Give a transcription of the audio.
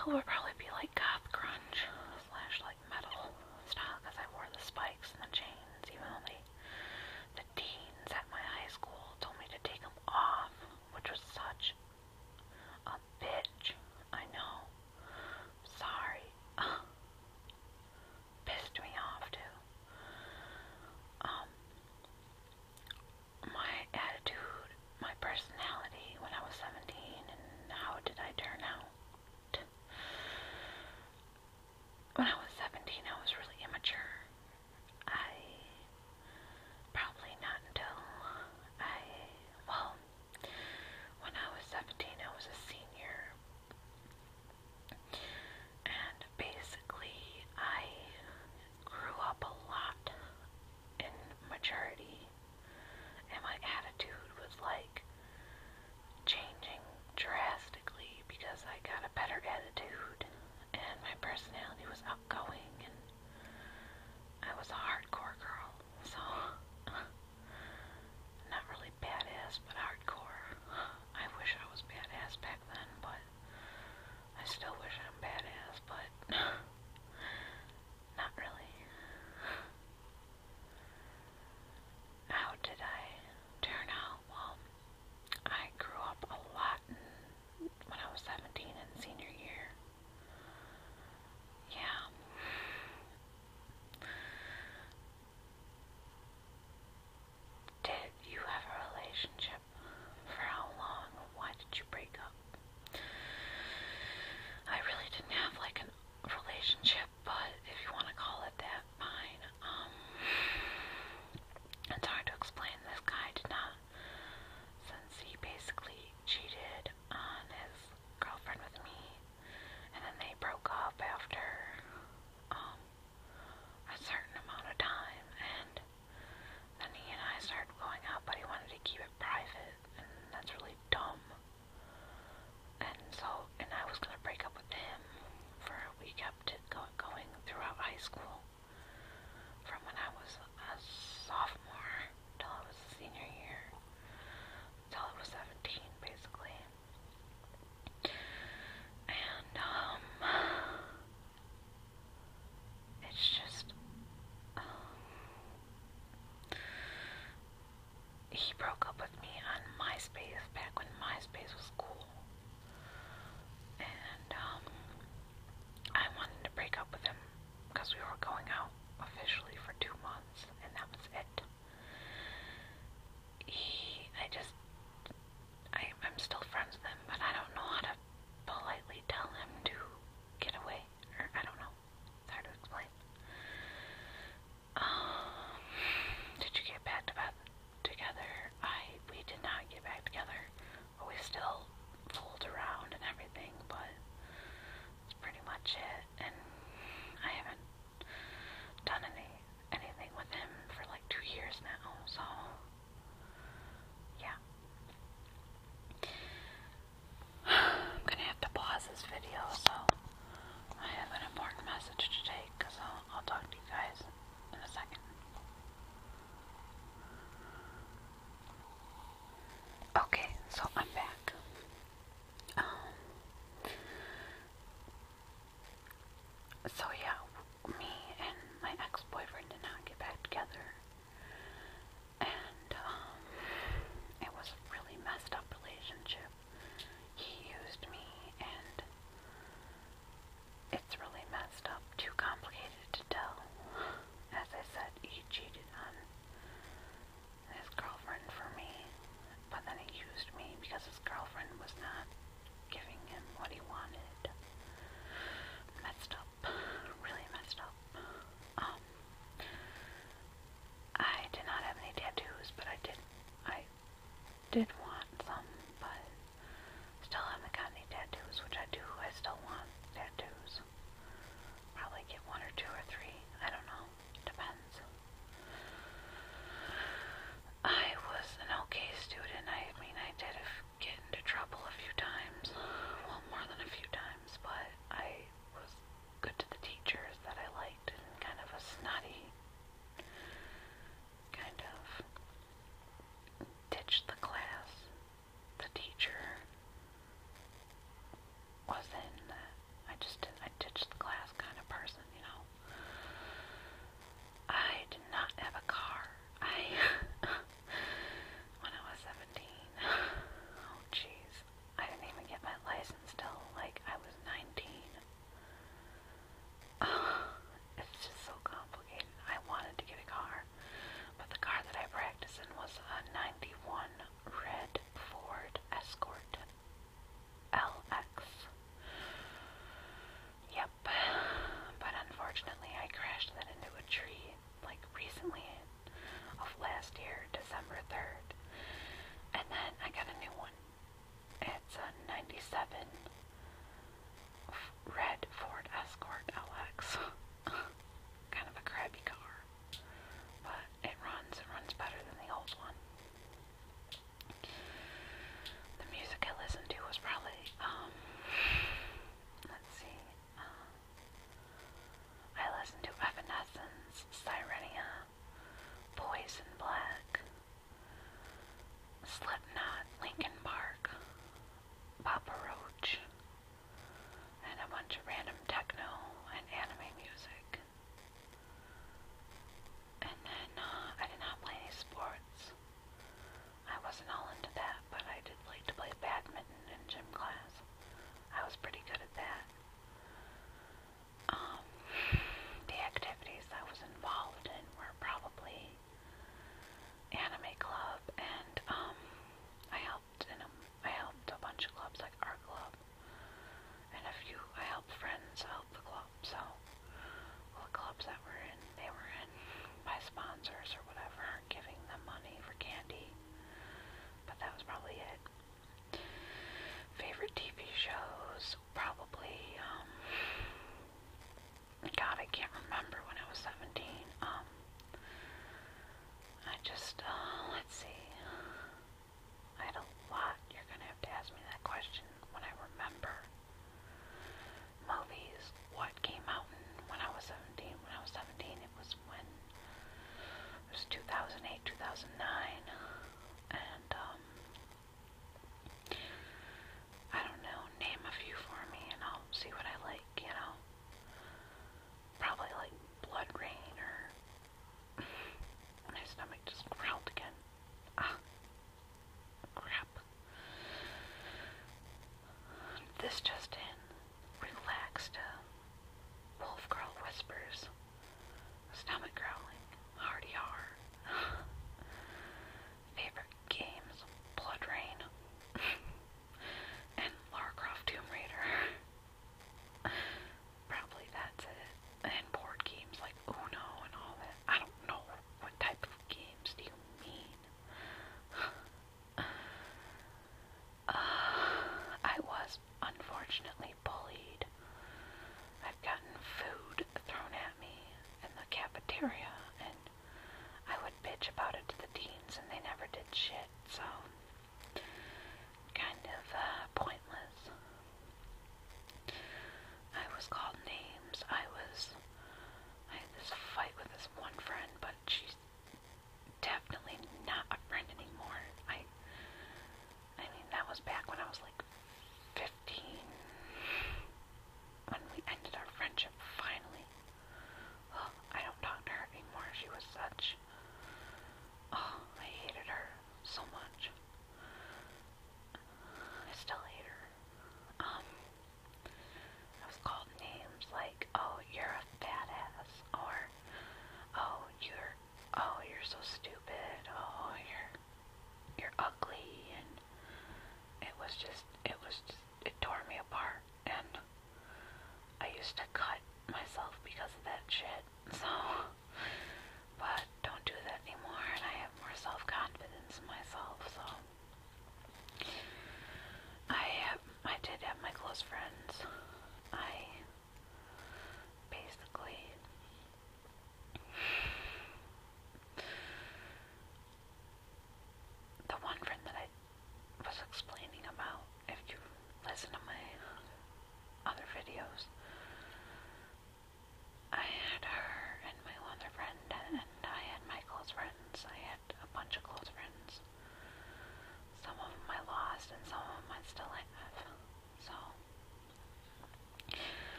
style would probably be like goth grunge slash like metal style, because I wore the spikes and the chains, even though the deans at my high school told me to take them off, which was such a bitch. I know. Sorry. Pissed me off too. My attitude, my personality when I was 17, and how did I turn out? When I was 17, I was really immature. Probably not until when I was 17, I was a senior. And basically, I grew up a lot in maturity. And my attitude was like changing drastically because I got a better attitude. And my personality was outgoing, and I was a hardcore girl, so not really badass, but hardcore. I wish I was badass back then, but I still wish I'm badass, but not really. How did I turn out? Well, I grew up a lot when I was 17 in senior year. Yeah. Did you have a relationship? For how long? Why did you break up? I really didn't have like a relationship, but if you want to call it that, fine. It's hard to explain. This guy did not, since he basically cheated on his girlfriend with me, and then they broke up after a certain amount of time, and then he and I started going out, but he wanted to keep it private, and that's really dumb. And I was going to break up with him for a week, kept it going throughout high school, from when I was a sophomore till I was a senior year, till I was 17, basically. And, it's just, he broke up with me on MySpace, back when MySpace was cool. And, I wanted to break up with him because we were going out officially for 2 months, and that was it. I'm still friends with him, but I don't know how to politely tell him to get away, or I don't know. It's hard to explain. Did you get back together? We did not get back together, but we still fooled around and everything, but that's pretty much it. And I haven't done anything with him for like 2 years now, so yeah. I'm gonna have to pause this video, so I have an important message to take, because I'll talk to you guys in a second. Okay, so I'm back. So yeah, me and my ex-boyfriend did not get back together, and it was a really messed up relationship. He used me, and it's really messed up, too complicated to tell. As I said, he cheated on his girlfriend for me, but then he used me because his girlfriend was not giving him what he wanted. Messed up. Really messed up. I did not have any tattoos, but I did want some, but still haven't got any tattoos, which I do. I still want tattoos. Probably get 1 or 2 or 3. I don't know. Depends. I was an okay student. I mean, I did get into trouble a few times. Well, more than a few times, but I was good to the teachers that I liked, and kind of a snotty, kind of ditched the class Slipknot.